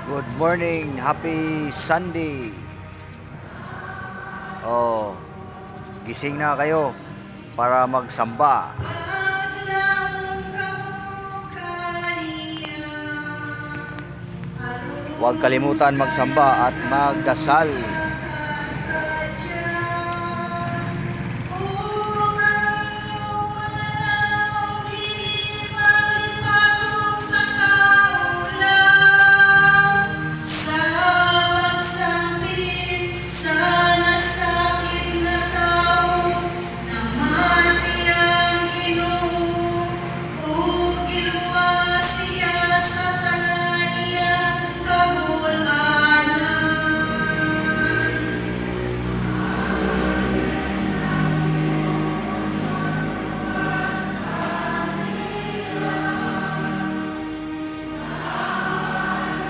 Good morning, happy Sunday. Oh, gising na kayo para magsamba. Huwag kalimutan magsamba at magdasal.